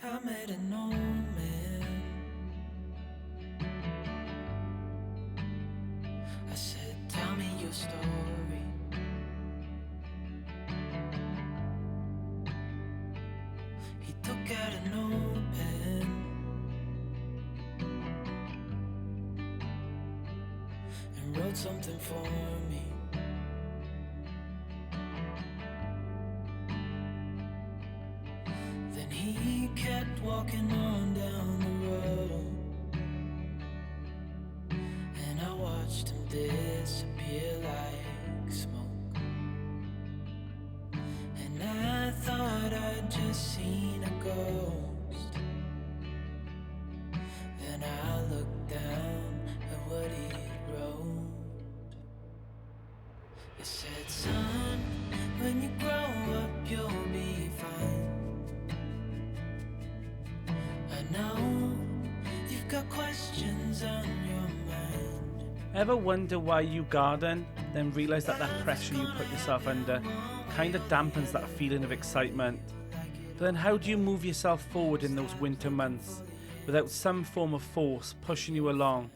I met an old man. I said, tell me your story. He took out a notepad and wrote something for me. Then he kept walking on down the road, and I watched him disappear like smoke. And I thought I'd just seen a ghost. Then I looked down at what he wrote. It said, son, when you grow up you'll be fine. I know you've got questions on your mind. Ever wonder why you garden, then realise that pressure you put yourself under kind of dampens that feeling of excitement? But then how do you move yourself forward in those winter months without some form of force pushing you along?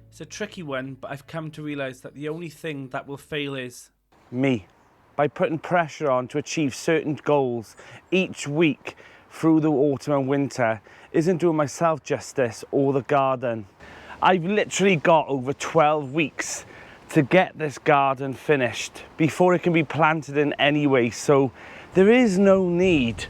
It's a tricky one, but I've come to realise that the only thing that will fail is me. By putting pressure on to achieve certain goals each week through the autumn and winter isn't doing myself justice or the garden. I've literally got over 12 weeks to get this garden finished before it can be planted in any way, so there is no need.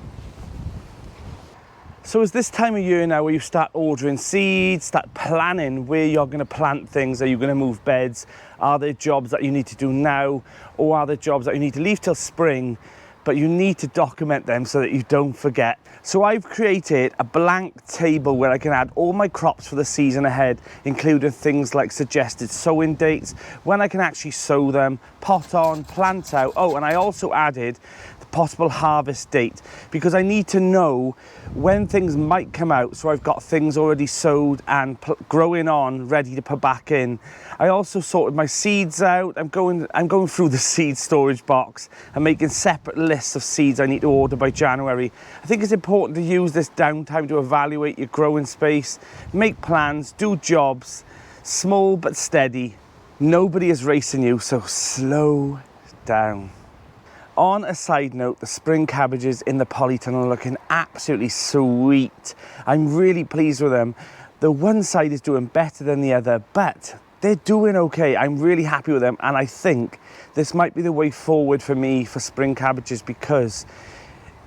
So it's this time of year now where you start ordering seeds, start planning where you're going to plant things. Are you going to move beds? Are there jobs that you need to do now, or are there jobs that you need to leave till spring, but you need to document them so that you don't forget? So I've created a blank table where I can add all my crops for the season ahead, including things like suggested sowing dates, when I can actually sow them, pot on, plant out. Oh, and I also added the possible harvest date because I need to know when things might come out, so I've got things already sowed and growing on, ready to put back in. I also sorted my seeds out. I'm going through the seed storage box and making separate lists of seeds I need to order by January. I think it's important to use this downtime to evaluate your growing space, make plans, do jobs, small but steady. Nobody is racing you, so slow down. On a side note, the spring cabbages in the polytunnel are looking absolutely sweet. I'm really pleased with them. The one side is doing better than the other, but they're doing okay. I'm really happy with them, and I think this might be the way forward for me for spring cabbages, because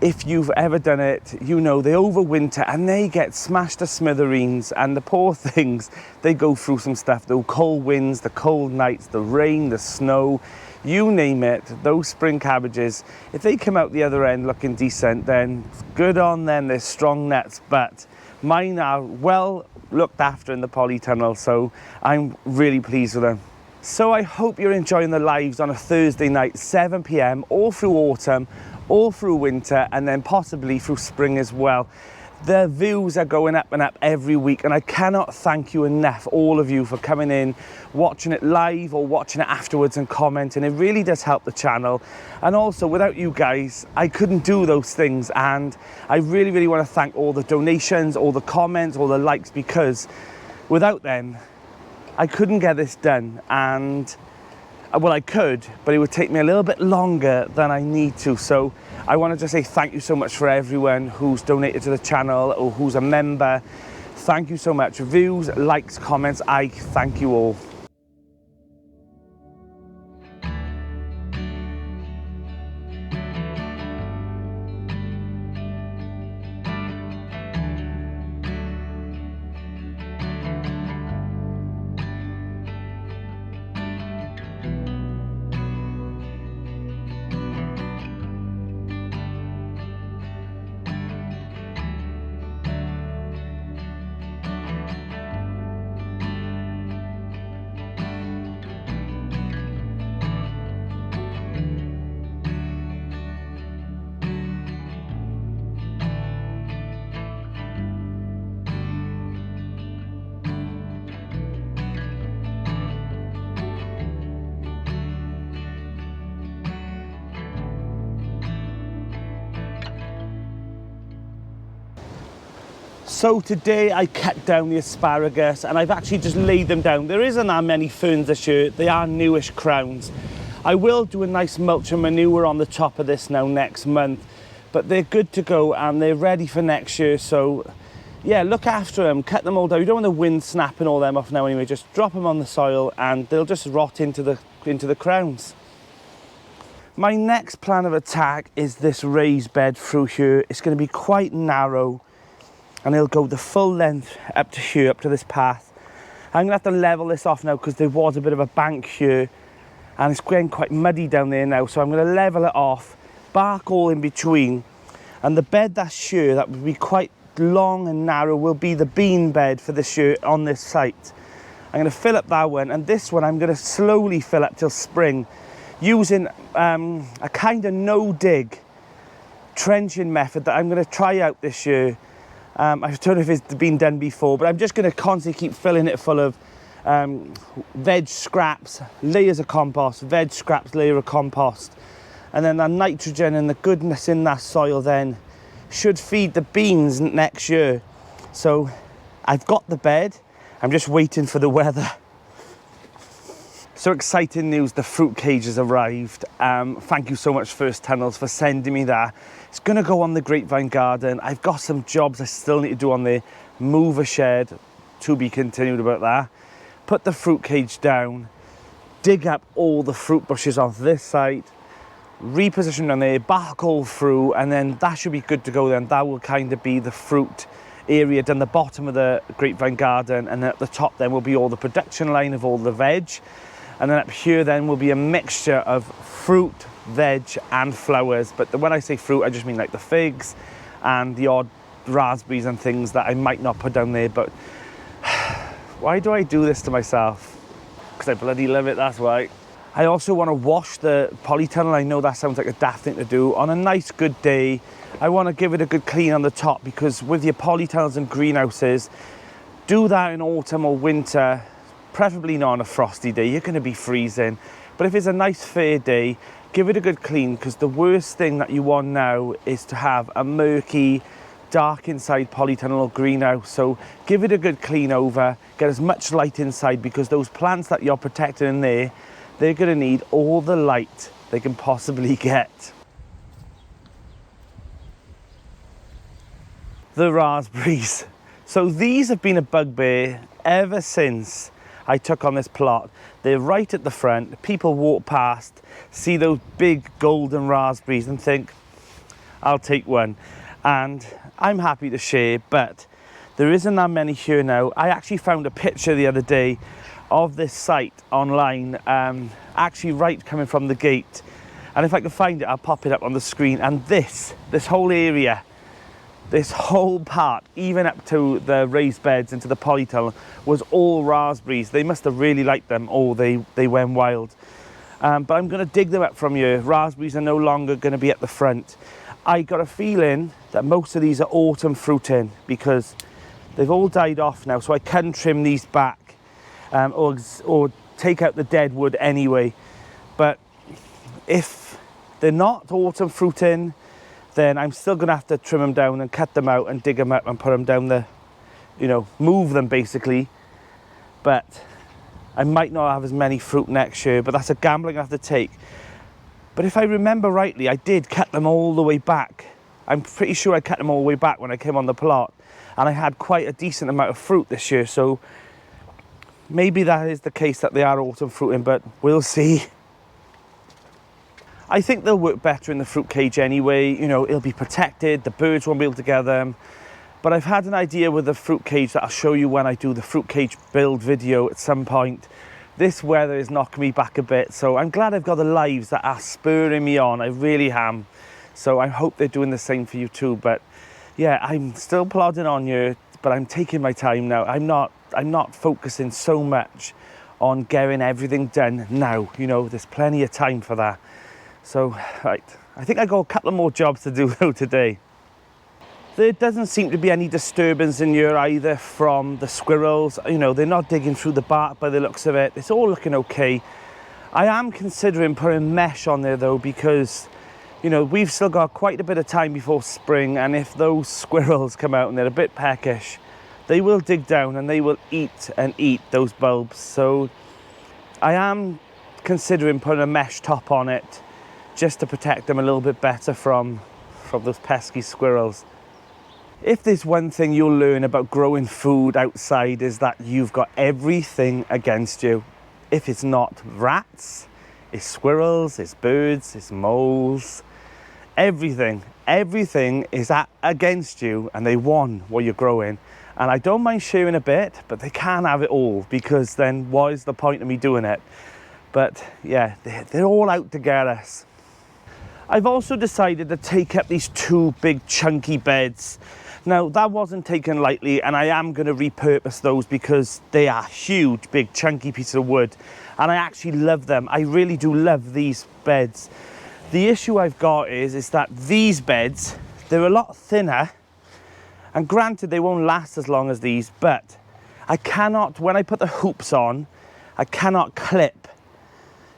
if you've ever done it, you know they overwinter and they get smashed to smithereens, and the poor things, they go through some stuff. The cold winds, the cold nights, the rain, the snow, you name it. Those spring cabbages, if they come out the other end looking decent, then good on them, they're strong nuts. But mine are well looked after in the polytunnel, so I'm really pleased with them. So I hope you're enjoying the lives on a Thursday night, 7 p.m, all through autumn, all through winter, and then possibly through spring as well. The views are going up and up every week, and I cannot thank you enough, all of you, for coming in, watching it live or watching it afterwards and commenting. It really does help the channel. And also, without you guys, I couldn't do those things, and I really, really want to thank all the donations, all the comments, all the likes, because without them, I couldn't get this done. And well, I could, but it would take me a little bit longer than I need to. So I wanted to say thank you so much for everyone who's donated to the channel or who's a member. Thank you so much. Views, likes, comments, I thank you all. So today I cut down the asparagus and I've actually just laid them down. There isn't that many ferns this year. They are newish crowns. I will do a nice mulch and manure on the top of this now next month, but they're good to go and they're ready for next year. So yeah, look after them, cut them all down. You don't want the wind snapping all them off now anyway. Just drop them on the soil and they'll just rot into the crowns. My next plan of attack is this raised bed through here. It's going to be quite narrow and it'll go the full length up to here, up to this path. I'm gonna have to level this off now because there was a bit of a bank here and it's getting quite muddy down there now. So I'm gonna level it off, bark all in between. And the bed that's here, that would be quite long and narrow, will be the bean bed for this year on this site. I'm gonna fill up that one, and this one I'm gonna slowly fill up till spring using a kind of no-dig trenching method that I'm gonna try out this year. I don't know if it's been done before, but I'm just going to constantly keep filling it full of veg scraps, layers of compost, veg scraps, layer of compost. And then that nitrogen and the goodness in that soil then should feed the beans next year. So I've got the bed, I'm just waiting for the weather. So exciting news, the fruit cage has arrived. Thank you so much First Tunnels for sending me that. It's gonna go on the grapevine garden. I've got some jobs I still need to do on there. Move a shed, to be continued about that. Put the fruit cage down, dig up all the fruit bushes off this side, reposition them there, bark all through, and then that should be good to go then. That will kind of be the fruit area down the bottom of the grapevine garden, and then at the top then will be all the production line of all the veg. And then up here then will be a mixture of fruit, veg and flowers. But when I say fruit, I just mean like the figs and the odd raspberries and things that I might not put down there. But why do I do this to myself? Because I bloody love it, that's why. I also want to wash the polytunnel. I know that sounds like a daft thing to do. On a nice good day, I want to give it a good clean on the top, because with your polytunnels and greenhouses, do that in autumn or winter. Preferably not on a frosty day, you're going to be freezing. But if it's a nice fair day, give it a good clean, because the worst thing that you want now is to have a murky, dark inside polytunnel or greenhouse. So give it a good clean over, get as much light inside, because those plants that you're protecting in there, they're going to need all the light they can possibly get. The raspberries. So these have been a bugbear ever since I took on this plot. They're right at the front. People walk past, see those big golden raspberries and think, I'll take one. And I'm happy to share, but there isn't that many here now. I actually found a picture the other day of this site online, actually right coming from the gate. And if I can find it, I'll pop it up on the screen. And this whole area, this whole part, even up to the raised beds into the polytunnel, was all raspberries. They must have really liked them, or they went wild. But I'm going to dig them up from here. Raspberries are no longer going to be at the front. I got a feeling that most of these are autumn fruiting, because they've all died off now, so I can trim these back, or take out the dead wood anyway. But if they're not autumn fruiting, then I'm still going to have to trim them down and cut them out and dig them up and put them down the, move them basically. But I might not have as many fruit next year, but that's a gamble I have to take. But if I remember rightly, I did cut them all the way back. I'm pretty sure I cut them all the way back when I came on the plot, and I had quite a decent amount of fruit this year. So maybe that is the case, that they are autumn fruiting, but we'll see. I think they'll work better in the fruit cage anyway. It'll be protected, the birds won't be able to get them. But I've had an idea with the fruit cage that I'll show you when I do the fruit cage build video at some point. This weather is knocking me back a bit, so I'm glad I've got the lives that are spurring me on. I really am. So I hope they're doing the same for you too. But yeah, I'm still plodding on here, but I'm taking my time now. I'm not focusing so much on getting everything done now. There's plenty of time for that. So, right, I think I got a couple of more jobs to do though today. There doesn't seem to be any disturbance in here either from the squirrels. They're not digging through the bark by the looks of it. It's all looking okay. I am considering putting mesh on there though, because You know, we've still got quite a bit of time before spring, and if those squirrels come out and they're a bit peckish, they will dig down and they will eat and eat those bulbs. So I am considering putting a mesh top on it just to protect them a little bit better from those pesky squirrels. If there's one thing you'll learn about growing food outside is that you've got everything against you. If it's not rats, it's squirrels, it's birds, it's moles, everything is against you, and they want what you're growing. And I don't mind sharing a bit, but they can't have it all, because then what is the point of me doing it? But yeah, they're all out to get us. I've also decided to take up these 2 big chunky beds. Now that wasn't taken lightly, and I am going to repurpose those because they are huge, big chunky pieces of wood, and I actually love them. I really do love these beds. The issue I've got is that these beds, they're a lot thinner, and granted they won't last as long as these, but I cannot, when I put the hoops on, I cannot clip,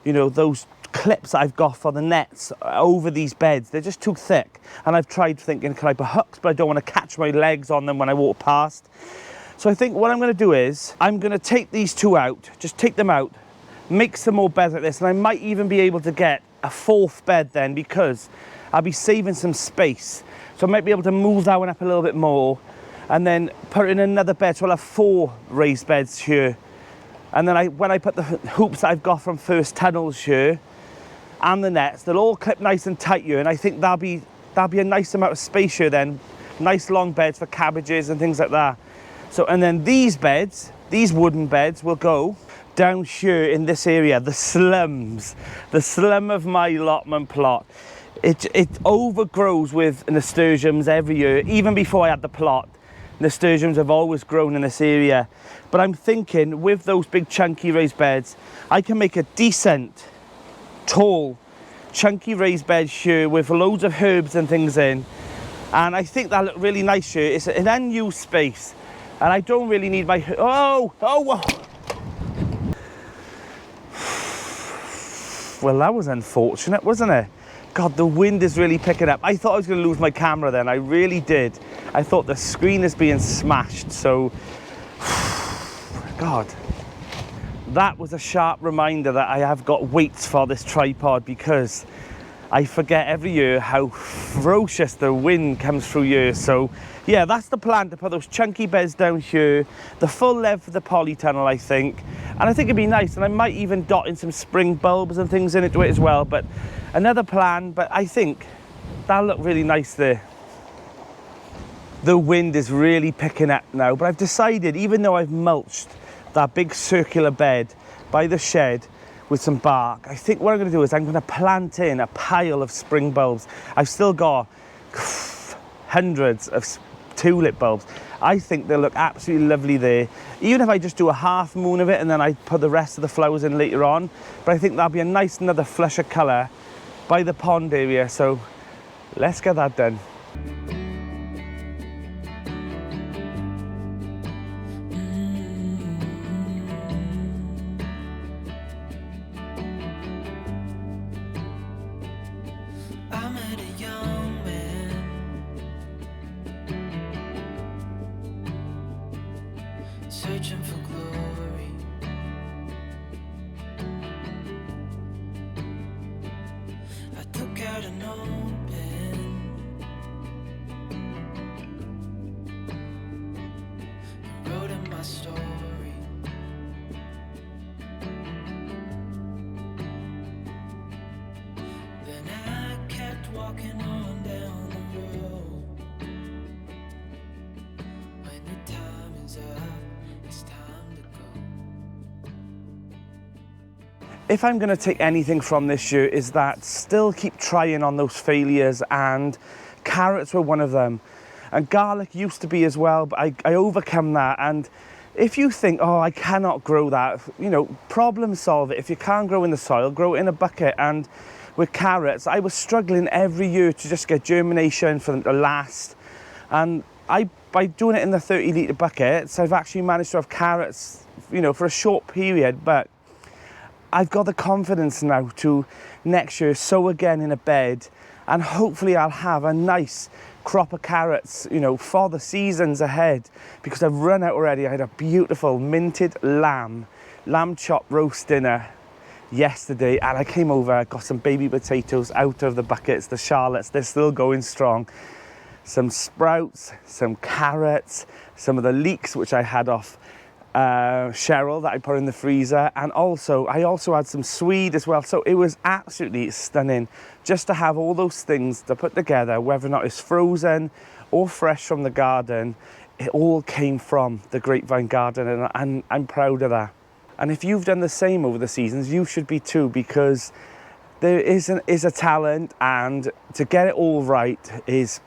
you know, those clips I've got for the nets over these beds. They're just too thick, and I've tried thinking, can I put hooks, but I don't want to catch my legs on them when I walk past. So I think what I'm going to do is I'm going to take these 2 out, just take them out, make some more beds like this, and I might even be able to get a 4th bed then, because I'll be saving some space. So I might be able to move that one up a little bit more and then put in another bed, so I'll have 4 raised beds here. And then when I put the hoops that I've got from First Tunnels here and the nets, they'll all clip nice and tight here, and I think that'll be a nice amount of space here then. Nice long beds for cabbages and things like that. So, and then these beds, these wooden beds, will go down here in this area, the slums, the slum of my allotment plot. It overgrows with nasturtiums every year. Even before I had the plot, nasturtiums have always grown in this area. But I'm thinking with those big chunky raised beds, I can make a decent, tall, chunky raised bed here with loads of herbs and things in. And I think that'll look really nice here. It's an unused space, and I don't really need my, whoa. Well, that was unfortunate, wasn't it? God, the wind is really picking up. I thought I was going to lose my camera then. I really did. I thought the screen is being smashed. So, God. That was a sharp reminder that I have got weights for this tripod, because I forget every year how ferocious the wind comes through here. So, yeah, that's the plan, to put those chunky beds down here, the full length of the polytunnel, I think. And I think it'd be nice, and I might even dot in some spring bulbs and things into it as well. But another plan, but I think that'll look really nice there. The wind is really picking up now, but I've decided, even though I've mulched that big circular bed by the shed with some bark, I think what I'm going to do is I'm going to plant in a pile of spring bulbs. I've still got hundreds of tulip bulbs. I think they'll look absolutely lovely there, even if I just do a half moon of it and then I put the rest of the flowers in later on. But I think that'll be a nice another flush of colour by the pond area. So let's get that done. I met a young man, searching for glory. I took out an old pen and wrote in my story. Then I kept walking on down the road. When the time is up, it's time to go. If I'm going to take anything from this year, is that still keep trying on those failures, and carrots were one of them. And garlic used to be as well, but I overcome that. And if you think, oh, I cannot grow that, you know, problem solve it. If you can't grow in the soil, grow it in a bucket. And with carrots, I was struggling every year to just get germination for them to last. And by doing it in the 30-litre buckets, I've actually managed to have carrots, you know, for a short period. But I've got the confidence now to next year sow again in a bed and hopefully I'll have a nice crop of carrots, you know, for the seasons ahead, because I've run out already. I had a beautiful minted lamb chop roast dinner yesterday, and I came over, I got some baby potatoes out of the buckets, the Charlottes, they're still going strong, some sprouts, some carrots, some of the leeks which I had off Cheryl that I put in the freezer, and I also had some swede as well. So it was absolutely stunning just to have all those things to put together, whether or not it's frozen or fresh from the garden. It all came from the grapevine garden, and I'm proud of that. And if you've done the same over the seasons, you should be too, because there is a talent, and to get it all right is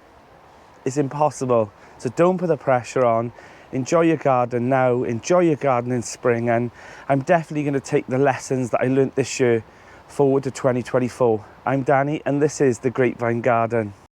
impossible. So don't put the pressure on. Enjoy your garden now, enjoy your garden in spring, and I'm definitely going to take the lessons that I learnt this year forward to 2024. I'm Danny, and this is the Grapevine Garden.